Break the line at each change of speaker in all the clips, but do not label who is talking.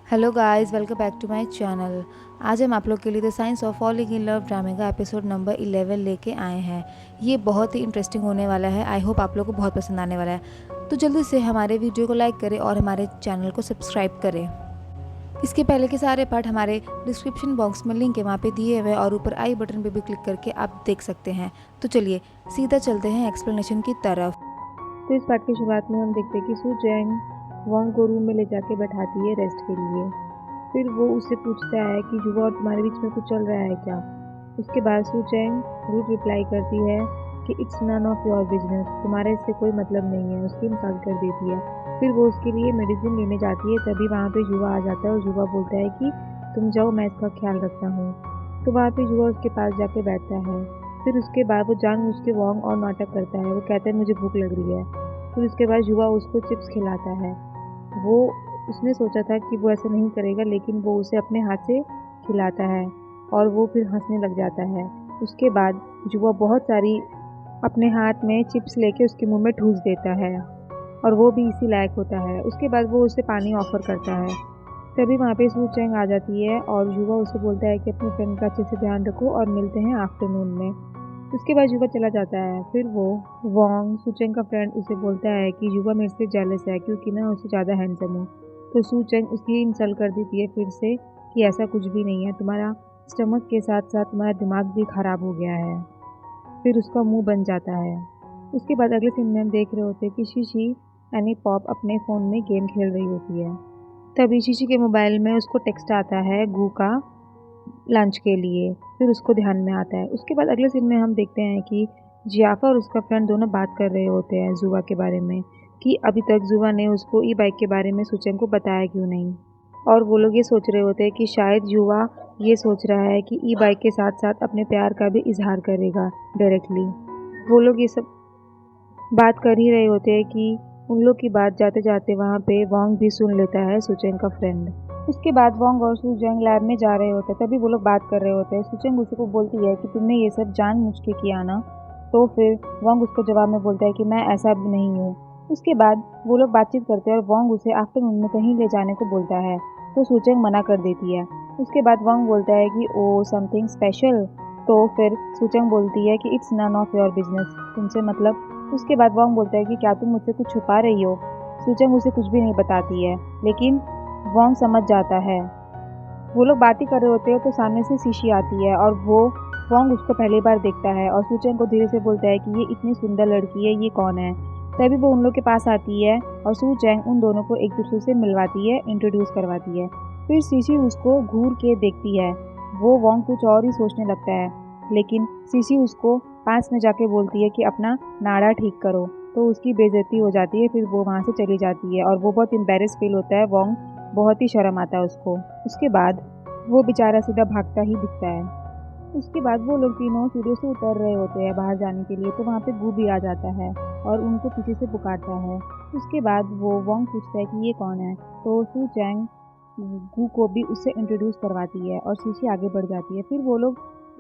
Hello guys, welcome back to my channel. आज हम आप लोग के लिए the science of falling in love ड्रामे का एपिसोड नंबर 11 लेके आए हैं। ये बहुत ही इंटरेस्टिंग होने वाला है। आई होप आप लोग को बहुत पसंद आने वाला है। तो जल्दी से हमारे वीडियो को लाइक करें और हमारे चैनल को सब्सक्राइब करें। इसके पहले के सारे पार्ट हमारे डिस्क्रिप्शन बॉक्स में लिंक है, वहाँ पे दिए हुए और ऊपर आई बटन पे भी क्लिक करके आप देख सकते हैं। तो चलिए सीधा चलते हैं एक्सप्लेनेशन की तरफ।
तो इस पार्ट की शुरुआत में हम देखते हैं कि सू चैंग वांग को रूम में ले जाके बैठाती है रेस्ट के लिए। फिर वो उससे पूछता है कि जुआ और तुम्हारे बीच में कुछ चल रहा है क्या। उसके बाद सू चैंग रूड रिप्लाई करती है कि it's none of your business, तुम्हारे इससे कोई मतलब नहीं है। उसकी इंसल्ट कर देती है। फिर वो उसके लिए मेडिसिन लेने जाती है, तभी वहाँ पे जुआ आ जाता है और जुआ बोलता है कि तुम जाओ, मैं इसका ख्याल रखता हूँ। तो वहाँ पे जुआ उसके पास जाके बैठता है। फिर उसके बाद वो जानबूझ के वांग और नाटक करता है। वो कहता है मुझे भूख लग रही है। फिर उसके बाद जुआ उसको चिप्स खिलाता है। वो उसने सोचा था कि वो ऐसा नहीं करेगा, लेकिन वो उसे अपने हाथ से खिलाता है और वो फिर हंसने लग जाता है। उसके बाद जुआ बहुत सारी अपने हाथ में चिप्स लेके उसके मुंह में ठूस देता है और वो भी इसी लायक होता है। उसके बाद वो उसे पानी ऑफर करता है। तभी वहाँ पे सू चैंग आ जाती है और युवा उसे बोलता है कि अपनी फ्रेंड का अच्छे से ध्यान रखो और मिलते हैं आफ्टरनून में। उसके बाद युवा चला जाता है। फिर वो वोंग सुचेंग का फ्रेंड उसे बोलता है कि युवा मेरे से जेलस है क्योंकि मैं उससे ज़्यादा हैंडसम हूँ। तो सुचेंग उसकी इंसल्ट कर देती है फिर से कि ऐसा कुछ भी नहीं है, तुम्हारा स्टमक के साथ साथ तुम्हारा दिमाग भी खराब हो गया है। फिर उसका मुंह बन जाता है। उसके बाद अगले सीन में हम देख रहे होते हैं कि शीशी एनी पॉप अपने फ़ोन में गेम खेल रही होती है। तभी शीशी के मोबाइल में उसको टेक्स्ट आता है गू का लंच के लिए। फिर उसको ध्यान में आता है। उसके बाद अगले सीन में हम देखते हैं कि जियाफा और उसका फ्रेंड दोनों बात कर रहे होते हैं जुआ के बारे में कि अभी तक जुआ ने उसको ई बाइक के बारे में सुचेंग को बताया क्यों नहीं। और वो लोग ये सोच रहे होते हैं कि शायद जुआ ये सोच रहा है कि ई बाइक के साथ साथ अपने प्यार का भी इजहार करेगा डायरेक्टली। वो लोग ये सब बात कर ही रहे होते हैं कि उन लोग की बात जाते जाते वहाँ पे वांग भी सुन लेता है सुचेंग का फ्रेंड। उसके बाद वांग और सुचेंग लैब में जा रहे होते हैं, तभी वो लोग बात कर रहे होते हैं। सुचेंग उसी को बोलती है कि तुमने ये सब जानबूझ के किया ना। तो फिर वांग उसको जवाब में बोलता है कि मैं ऐसा भी नहीं हूँ। उसके बाद वो लोग बातचीत करते हैं और वांग उसे आफ्टरनून में कहीं ले जाने को बोलता है, तो सुचेंग मना कर देती है। उसके बाद वांग बोलता है कि ओ समथिंग स्पेशल। तो फिर सुचेंग बोलती है कि it's none of your business, तुमसे मतलब। उसके बाद वांग बोलता है कि क्या तुम मुझसे कुछ छुपा रही हो। सुचेंग उसे कुछ भी नहीं बताती है, लेकिन वांग समझ जाता है। वो लोग बात ही कर रहे होते हैं तो सामने से शीशी आती है और वो वांग उसको पहली बार देखता है और सुचेंग को धीरे से बोलता है कि ये इतनी सुंदर लड़की है, ये कौन है। तभी वो उन लोग के पास आती है और सुचेंग उन दोनों को एक दूसरे से मिलवाती है, इंट्रोड्यूस करवाती है। फिर शीशी उसको घूर के देखती है। वो वांग कुछ और ही सोचने लगता है, लेकिन शीशी उसको पास में जाके बोलती है कि अपना नाड़ा ठीक करो। तो उसकी बेइज्जती हो जाती है। फिर वो वहाँ से चली जाती है और वो बहुत एम्बेरस फील होता है। वांग बहुत ही शर्म आता है उसको। उसके बाद वो बेचारा सीधा भागता ही दिखता है। उसके बाद वो लोग तीनों सीढ़ियों से उतर रहे होते हैं बाहर जाने के लिए, तो वहाँ पे गू भी आ जाता है और उनको पीछे से पुकारता है। उसके बाद वो वांग पूछता है कि ये कौन है। तो सू चैंग गू को भी उससे इंट्रोड्यूस करवाती है और शीशी आगे बढ़ जाती है। फिर वो लोग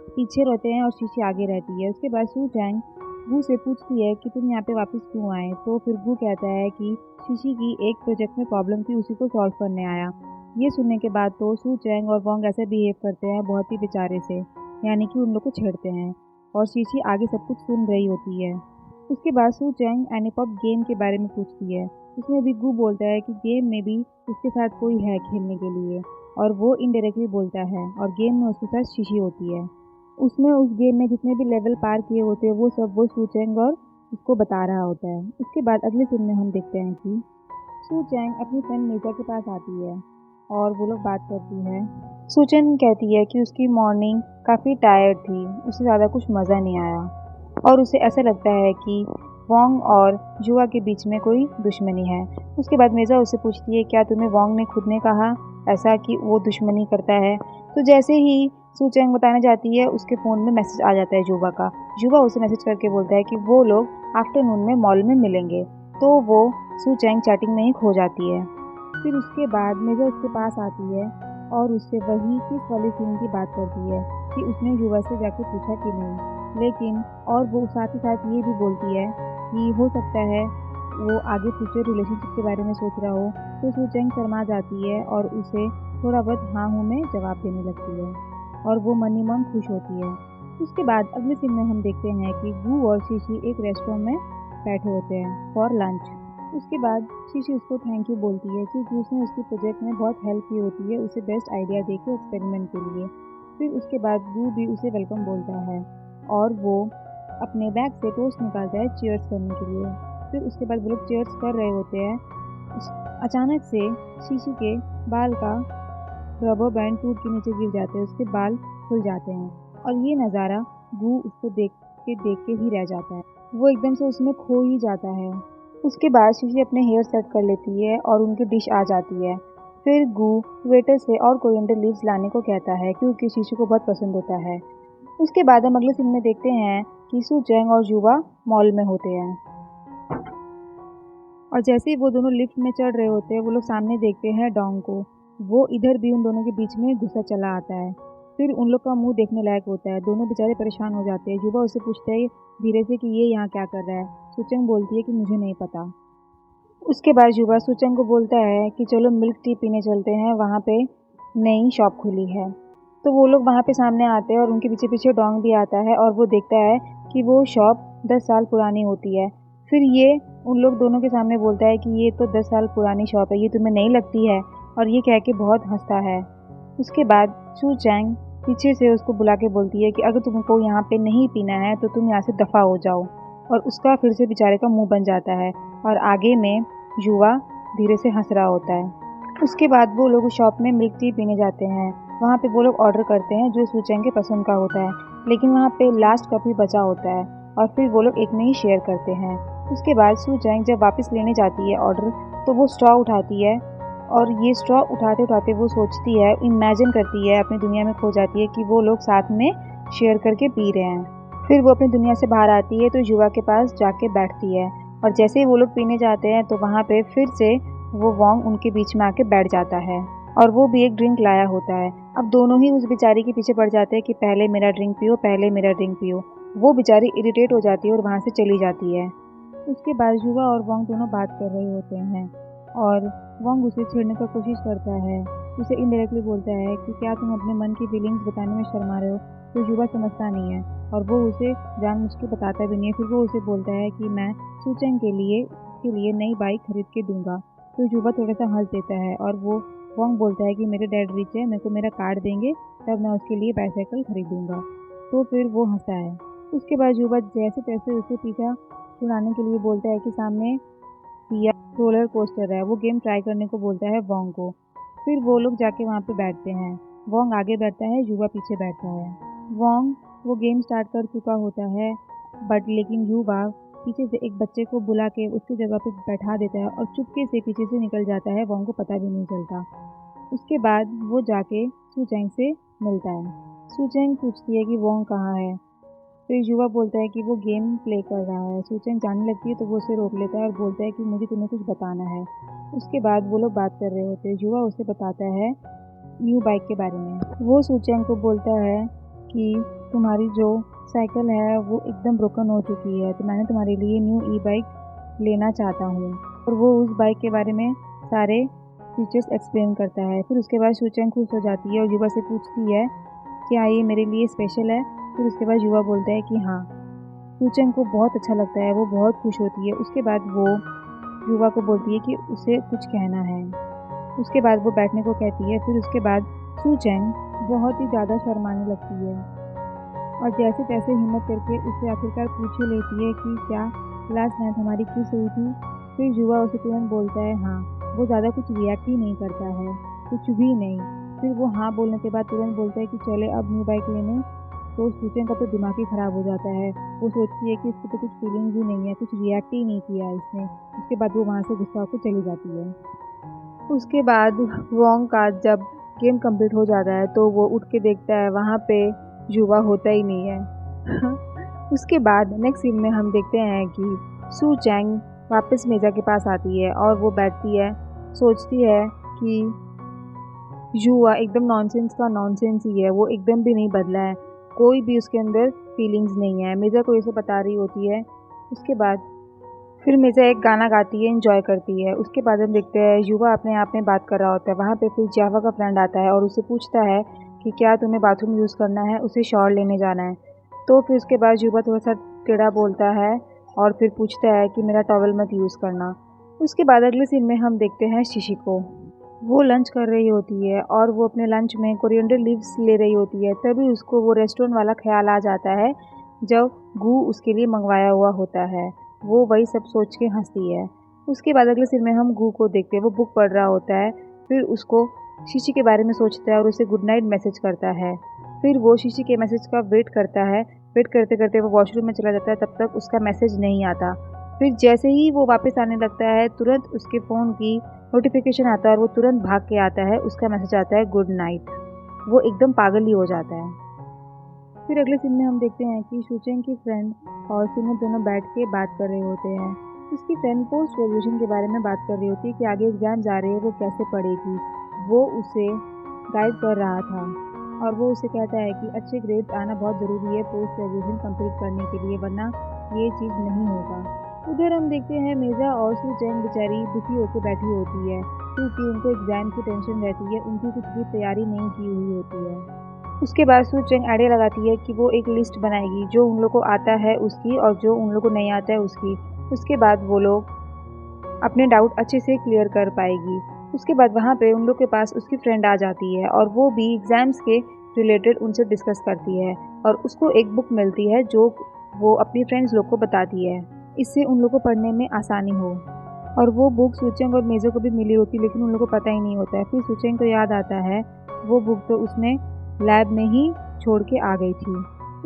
पीछे रहते हैं और शीशी आगे रहती है। उसके बाद सू चैंग गू से पूछती है कि तुम यहाँ पे वापस क्यों आए। तो फिर गू कहता है कि शीशी की एक प्रोजेक्ट में प्रॉब्लम थी, उसी को सॉल्व करने आया। ये सुनने के बाद तो सू चैंग और वांग ऐसे बिहेव करते हैं बहुत ही बेचारे से, यानी कि उन लोग को छेड़ते हैं और शीशी आगे सब कुछ सुन रही होती है। उसके बाद सू चैंग एनीपॉप गेम के बारे में पूछती है। उसमें भी गू बोलता है कि गेम में भी उसके साथ कोई है खेलने के लिए, और वो इनडायरेक्टली बोलता है और गेम में उसके साथ शीशी होती है। उसमें उस गेम में जितने भी लेवल पार किए होते हैं वो सब वो सू चैंग और उसको बता रहा होता है। उसके बाद अगले सीन में हम देखते हैं कि सू चैंग अपनी फ्रेंड मीजा के पास आती है और वो लोग बात करती है। सू चैंग कहती है कि उसकी मॉर्निंग काफ़ी टायर्ड थी, उसे ज़्यादा कुछ मज़ा नहीं आया और उसे ऐसा लगता है कि वांग और जुआ के बीच में कोई दुश्मनी है। उसके बाद मिर्ज़ा उससे पूछती है क्या तुम्हें वांग ने खुद ने कहा ऐसा कि वो दुश्मनी करता है। तो जैसे ही सू चैंग बताने जाती है उसके फ़ोन में मैसेज आ जाता है जुबा का। जुबा उसे मैसेज करके बोलता है कि वो लोग आफ्टरनून में मॉल में मिलेंगे। तो वो सू चैंग चैटिंग में ही खो जाती है। फिर उसके बाद मिर्ज़ा उसके पास आती है और उससे वही किस वाली सीन की बात करती है कि उसने युवा से जाके पूछा कि नहीं, लेकिन और वो साथ ही साथ ये भी बोलती है कि हो सकता है वो आगे फ्यूचर रिलेशनशिप के बारे में सोच रहा हो तो सू चैंग शर्मा जाती है और उसे थोड़ा बहुत हाँ हूँ में जवाब देने लगती है और वो मन ही मन खुश होती है। उसके बाद अगले सीन में हम देखते हैं कि गू और शीशी एक रेस्टोरेंट में बैठे होते हैं फॉर लंच। उसके बाद शीशी उसको थैंक यू बोलती है क्योंकि उसने उसके प्रोजेक्ट में बहुत हेल्प की होती है उसे बेस्ट आइडिया दे के एक्सपेरिमेंट के लिए। फिर उसके बाद गू भी उसे वेलकम बोलता है और वो अपने बैग से टोस्ट निकालता है चीयर्स करने के लिए। फिर उसके बाद वो लोग चीयर्स कर रहे होते हैं। अचानक से शीशी के बाल का रबर बैंड टूट के नीचे गिर जाते हैं, उसके बाल खुल जाते हैं और ये नज़ारा गू उसको देख के ही रह जाता है। वो एकदम से उसमें खो ही जाता है। उसके बाद शीशी अपने हेयर सेट कर लेती है और उनकी डिश आ जाती है। फिर गू वेटर से और कोरिएंडर लीव्स लाने को कहता है क्योंकि शीशी को बहुत पसंद होता है। उसके बाद हम अगले सीन में देखते हैं कि सू चैंग और युवा मॉल में होते हैं और जैसे ही वो दोनों लिफ्ट में चढ़ रहे होते हैं वो लोग सामने देखते हैं डोंग को। वो इधर भी उन दोनों के बीच में घुसा चला आता है। फिर उन लोग का मुंह देखने लायक होता है। दोनों बेचारे परेशान हो जाते हैं। युवा उससे पूछता है धीरे से कि ये यहाँ क्या कर रहा है। सुचंग बोलती है कि मुझे नहीं पता। उसके बाद युवा सुचंग को बोलता है कि चलो मिल्क टी पीने चलते हैं, वहाँ पे नई शॉप खुली है। तो वो लोग वहाँ पे सामने आते हैं और उनके पीछे पीछे डोंग भी आता है और वो देखता है कि वो शॉप 10 साल पुरानी होती है। फिर ये उन लोग दोनों के सामने बोलता है कि ये तो 10 साल पुरानी शॉप है, ये तुम्हें नहीं लगती है, और ये कह के बहुत हंसता है। उसके बाद सू चैंग पीछे से उसको बुला के बोलती है कि अगर तुमको यहाँ पे नहीं पीना है तो तुम यहाँ से दफ़ा हो जाओ, और उसका फिर से बेचारे का मुंह बन जाता है और आगे में युवा धीरे से हंस रहा होता है। उसके बाद वो लोग उस शॉप में मिल्क टी पीने जाते हैं। वहाँ पे वो लोग ऑर्डर करते हैं जो सू चैंग के पसंद का होता है, लेकिन वहाँ पे लास्ट कप ही बचा होता है और फिर वो लोग एक में ही शेयर करते हैं। उसके बाद सू चैंग जब वापस लेने जाती है ऑर्डर, तो वो स्ट्रॉ उठाती है और ये स्ट्रॉ उठाते उठाते वो सोचती है, इमेजिन करती है, अपनी दुनिया में खो जाती है कि वो लोग साथ में शेयर करके पी रहे हैं। फिर वो अपनी दुनिया से बाहर आती है तो युवा के पास जाके बैठती है और जैसे ही वो लोग पीने जाते हैं तो वहाँ पे फिर से वो वोंग उनके बीच में आके बैठ जाता है और वो भी एक ड्रिंक लाया होता है। अब दोनों ही उस बेचारी के पीछे पड़ जाते हैं कि पहले मेरा ड्रिंक पियो, पहले मेरा ड्रिंक पियो। वो बेचारी इरिटेट हो जाती है और वहाँ से चली जाती है। उसके बाद युवा और वोंग दोनों बात कर रहे होते हैं और वोंग उसे छेड़ने की कोशिश करता है। उसे इनडायरेक्टली बोलता है कि क्या तुम अपने मन की फीलिंग्स बताने में शर्मा रहे हो। तो युवा समझता नहीं है और वो उसे जानबूझ के बताता भी नहीं है। फिर वो उसे बोलता है कि मैं सू चैंग के लिए नई बाइक खरीद के दूंगा। तो युवा थोड़ा सा हंस देता है और वो वोंग बोलता है कि मेरे डैड रिच है, मेरे को मेरा कार्ड देंगे तब मैं उसके लिए बाईसाइकिल खरीदूंगा। तो फिर वो हंसता है। उसके बाद युवा जैसे तैसे उसे पीछा छुड़ाने के लिए बोलता है कि सामने पिया रोलर कोस्टर है, वो गेम ट्राई करने को बोलता है वोंग को। फिर वो लोग जाके वहाँ पे बैठते हैं। वोंग आगे बैठता है, युवा पीछे बैठता है। वोंग वो गेम स्टार्ट कर चुका होता है लेकिन युवा पीछे से एक बच्चे को बुला के उसकी जगह पे बैठा देता है और चुपके से पीछे से निकल जाता है। वोंग को पता भी नहीं चलता। उसके बाद वो जाके सू चैंग से मिलता है। सू चैंग पूछती है कि वोंग कहाँ है। फिर युवा बोलता है कि वो गेम प्ले कर रहा है। सू चैंग जाने लगती है तो वो उसे रोक लेता है और बोलता है कि मुझे तुम्हें कुछ बताना है। उसके बाद वो लोग बात कर रहे होते हैं। युवा उसे बताता है न्यू बाइक के बारे में। वो सू चैंग को बोलता है कि तुम्हारी जो साइकिल है वो एकदम ब्रोकन हो चुकी है, तो मैंने तुम्हारे लिए न्यू ई बाइक लेना चाहता हूँ। और वो उस बाइक के बारे में सारे फीचर्स एक्सप्लेन करता है। फिर उसके बाद सू चैंग खुश हो जाती है और युवा से पूछती है क्या ये मेरे लिए स्पेशल है। फिर उसके बाद युवा बोलता है कि हाँ। सू चैंग को बहुत अच्छा लगता है, वो बहुत खुश होती है। उसके बाद वो युवा को बोलती है कि उसे कुछ कहना है। उसके बाद वो बैठने को कहती है। फिर उसके बाद सू चैंग बहुत ही ज़्यादा शर्माने लगती है और जैसे तैसे हिम्मत करके उससे आखिरकार पूछ ही लेती है कि क्या लास्ट नाइट हमारी किस हुई थी। फिर युवा उसे तुरंत बोलता है हाँ। वो ज़्यादा कुछ रिएक्ट ही नहीं करता है, कुछ भी नहीं। फिर वो हाँ बोलने के बाद तुरंत बोलता है कि चले अब न्यू बाइक लेने। तो सू चैंग का तो दिमाग ही ख़राब हो जाता है। वो सोचती है कि इसको तो कुछ फीलिंग्स ही नहीं है, कुछ रिएक्ट ही नहीं किया इसने। उसके बाद वो वहाँ से गुस्सा होकर चली जाती है। उसके बाद वोंग का जब गेम कंप्लीट हो जाता है तो वो उठ के देखता है, वहाँ पे युवा होता ही नहीं है। उसके बाद नेक्स्ट सीन में हम देखते हैं कि सू चैंग वापस मेजा के पास आती है और वो बैठती है, सोचती है कि युवा एकदम नॉनसेंस का नॉनसेंस ही है, वो एकदम भी नहीं बदला है, कोई भी उसके अंदर फीलिंग्स नहीं है। मेजा को ये सब बता रही होती है। उसके बाद फिर मेजा एक गाना गाती है, एंजॉय करती है। उसके बाद हम देखते हैं युवा अपने आप में बात कर रहा होता है। वहाँ पे फिर जियाफा का फ्रेंड आता है और उसे पूछता है कि क्या तुम्हें बाथरूम यूज़ करना है, उसे शावर लेने जाना है। तो फिर उसके बाद युवा थोड़ा सा टेढ़ा बोलता है और फिर पूछता है कि मेरा टॉवल मत यूज़ करना। उसके बाद अगले सीन में हम देखते हैं शिशी को। वो लंच कर रही होती है और वो अपने लंच में कोरिएंडर लीव्स ले रही होती है। तभी उसको वो रेस्टोरेंट वाला ख्याल आ जाता है जब गू उसके लिए मंगवाया हुआ होता है। वो वही सब सोच के हंसती है। उसके बाद अगले सीन में हम गू को देखते हैं, वो बुक पढ़ रहा होता है। फिर उसको शीशी के बारे में सोचता है और उसे गुड नाइट मैसेज करता है। फिर वो शीशी के मैसेज का वेट करता है। वेट करते करते वो वॉशरूम में चला जाता है, तब तक उसका मैसेज नहीं आता। फिर जैसे ही वो वापस आने लगता है, तुरंत उसके फ़ोन की नोटिफिकेशन आता है और वो तुरंत भाग के आता है। उसका मैसेज आता है गुड नाइट। वो एकदम पागल ही हो जाता है। फिर अगले सीन में हम देखते हैं कि शुचेंग की फ्रेंड और सुनो दोनों बैठ के बात कर रहे होते हैं। उसकी फ्रेंड पोस्ट ग्रेजुएशन के बारे में बात कर रही होती है कि आगे एग्ज़ाम जा रही है, वो कैसे पढ़ेगी। वो उसे गाइड कर रहा था और वो उसे कहता है कि अच्छे ग्रेड्स आना बहुत ज़रूरी है पोस्ट ग्रेजुएशन कंप्लीट करने के लिए, वरना ये चीज़ नहीं होगा। उधर हम देखते हैं मेजा और शुचेंग बेचारी दुखी होकर बैठी होती है क्योंकि उनको एग्ज़ाम की टेंशन रहती है, उनकी कुछ भी तैयारी नहीं की हुई होती है। उसके बाद शुचेंग आइडिया लगाती है कि वो एक लिस्ट बनाएगी जो उन लोग को आता है उसकी और जो उन लोग को नहीं आता है उसकी। उसके बाद वो लोग अपने डाउट अच्छे से क्लियर कर पाएगी। उसके बाद वहाँ पे उन लोग के पास उसकी फ्रेंड आ जाती है और वो भी एग्ज़ाम्स के रिलेटेड उनसे डिस्कस करती है और उसको एक बुक मिलती है जो वो अपनी फ्रेंड्स लोग को बताती है, इससे उन लोग को पढ़ने में आसानी हो। और वो बुक शुचेंग और मेजो को भी मिली होती, लेकिन उन लोग को पता ही नहीं होता है। फिर शुचेंग को याद आता है वो बुक तो उसने लैब में ही छोड़ के आ गई थी।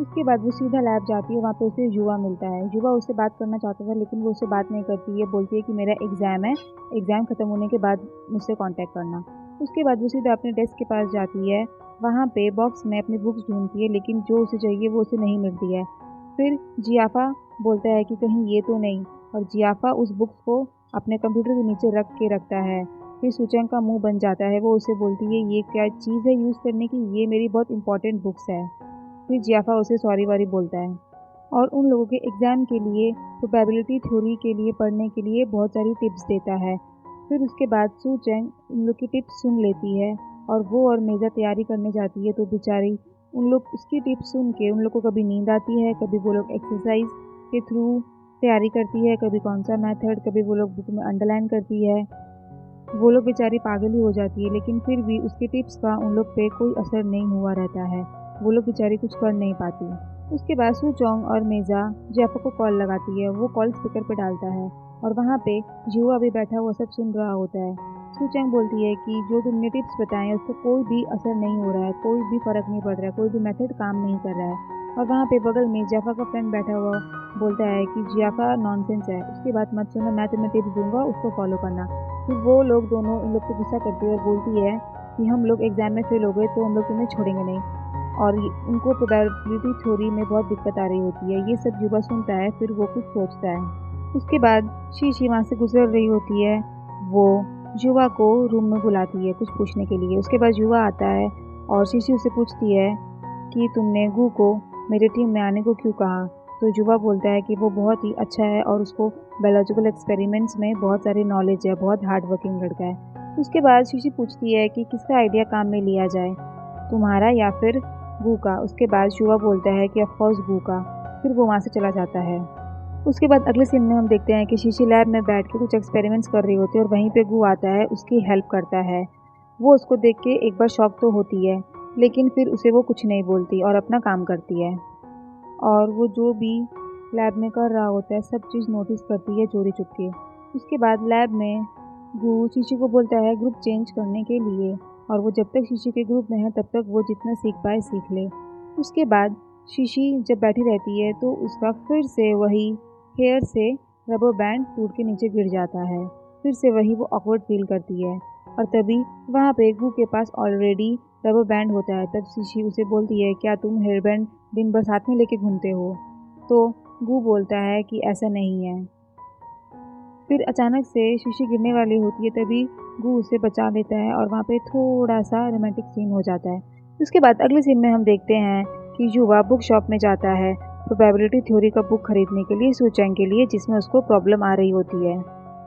उसके बाद वो सीधा लैब जाती है, वहाँ पे उसे युवा मिलता है। युवा उससे बात करना चाहता था लेकिन वो उससे बात नहीं करती है, बोलती है कि मेरा एग्ज़ाम है, एग्ज़ाम ख़त्म होने के बाद मुझसे कांटेक्ट करना। उसके बाद वो सीधा अपने डेस्क के पास जाती है, वहाँ पे बॉक्स में अपनी बुक्स ढूंढती है लेकिन जो उसे चाहिए वो उसे नहीं मिलती है। फिर जियाफा बोलता है कि कहीं ये तो नहीं, और जियाफा उस बुक्स को अपने कंप्यूटर के नीचे रख के रखता है। फिर शुचेंग का मुंह बन जाता है, वो उसे बोलती है ये क्या चीज़ है यूज़ करने की, ये मेरी बहुत इंपॉर्टेंट बुक्स है। फिर जियाफा उसे सॉरी वारी बोलता है और उन लोगों के एग्ज़ाम के लिए प्रोबेबिलिटी थ्योरी के लिए पढ़ने के लिए बहुत सारी टिप्स देता है। फिर उसके बाद शुचेंग उन लोग की टिप्स सुन लेती है और वो और मेजा तैयारी करने जाती है, तो बेचारी उन लोग उसकी टिप्स सुन के उन लोग को कभी नींद आती है, कभी वो लोग एक्सरसाइज के थ्रू तैयारी करती है, कभी कौन सा मेथड, कभी वो लोग बुक में अंडरलाइन करती है। वो लोग बेचारी पागल ही हो जाती है, लेकिन फिर भी उसके टिप्स का उन लोग पे कोई असर नहीं हुआ रहता है। वो लोग बेचारी कुछ कर नहीं पाती। उसके बाद शुचोंग और मेजा जैफो को कॉल लगाती है। वो कॉल स्पीकर पे डालता है और वहाँ पे जिहुआ भी बैठा हुआ सब सुन रहा होता है। शुचोंग बोलती है कि जो तुमने टिप्स बताए हैं उसको कोई भी असर नहीं हो रहा है, कोई भी फ़र्क नहीं पड़ रहा है, कोई भी मेथड काम नहीं कर रहा है। और वहाँ पे बगल में जियाफा का फ्रेंड बैठा हुआ बोलता है कि जियाफा नॉनसेंस है, उसकी बात मत सुनो, मैं तुम्हें टिप्स दूंगा, उसको फॉलो करना। फिर वो लोग दोनों इन लोग को गुस्सा करती है और बोलती है कि हम लोग एग्ज़ाम में फेल हो गए तो हम लोग तुम्हें छोड़ेंगे नहीं, और उनको प्रोबेबिलिटी थ्योरी में बहुत दिक्कत आ रही होती है। ये सब युवा सुनता है, फिर वो कुछ सोचता है। उसके बाद शीशी वहाँ से गुजर रही होती है, वो युवा को रूम में बुलाती है कुछ पूछने के लिए। उसके बाद युवा आता है और शीशी उससे पूछती है कि तुमने गू को मेरे टीम में आने को क्यों कहा। तो युवा बोलता है कि वो बहुत ही अच्छा है और उसको बायोलॉजिकल एक्सपेरिमेंट्स में बहुत सारी नॉलेज है, बहुत हार्ड वर्किंग लड़का है। उसके बाद शीशी पूछती है कि किसका आइडिया काम में लिया जाए, तुम्हारा या फिर गू का। उसके बाद युवा बोलता है कि ऑफकोर्स गू का। फिर वो वहाँ से चला जाता है। उसके बाद अगले सीन में हम देखते हैं कि शीशी लैब में बैठ के कुछ एक्सपेरिमेंट्स कर रही होती है और वहीं पे गू आता है, उसकी हेल्प करता है। वो उसको देख के एक बार शॉक तो होती है, लेकिन फिर उसे वो कुछ नहीं बोलती और अपना काम करती है। और वो जो भी लैब में कर रहा होता है सब चीज़ नोटिस करती है चोरी चुपके। उसके बाद लैब में गू शीशी को बोलता है ग्रुप चेंज करने के लिए, और वो जब तक शीशी के ग्रुप में है तब तक वो जितना सीख पाए सीख ले। उसके बाद शीशी जब बैठी रहती है तो उसका फिर से वही हेयर से रबर बैंड टूट के नीचे गिर जाता है। फिर से वही वो ऑकवर्ड फील करती है और तभी वहाँ पे गू के पास ऑलरेडी रबर बैंड होता है। तब शीशी उसे बोलती है क्या तुम हेयर बैंड दिन भर साथ में लेके घूमते हो। तो गू बोलता है कि ऐसा नहीं है। फिर अचानक से शीशी गिरने वाली होती है, तभी गू उसे बचा लेता है और वहाँ पे थोड़ा सा रोमांटिक सीन हो जाता है। उसके बाद अगले सीन में हम देखते हैं कि युवा बुक शॉप में जाता है प्रोबेबिलिटी थ्योरी का बुक खरीदने के लिए सू चैंग के लिए, जिसमें उसको प्रॉब्लम आ रही होती है।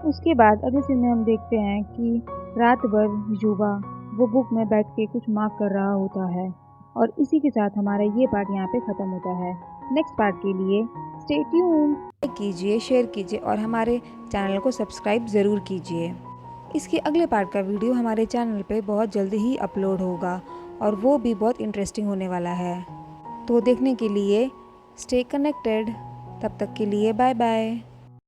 उसके बाद अगले सीन में हम देखते हैं कि रात भर युवा वो बुक में बैठ के कुछ मार्क कर रहा होता है और इसी के साथ हमारा ये पार्ट यहाँ पे ख़त्म होता है। नेक्स्ट पार्ट के लिए स्टे ट्यून्ड।
लाइक कीजिए, शेयर कीजिए और हमारे चैनल को सब्सक्राइब ज़रूर कीजिए। इसके अगले पार्ट का वीडियो हमारे चैनल पे बहुत जल्दी ही अपलोड होगा और वो भी बहुत इंटरेस्टिंग होने वाला है। तो देखने के लिए स्टे कनेक्टेड। तब तक के लिए बाय बाय।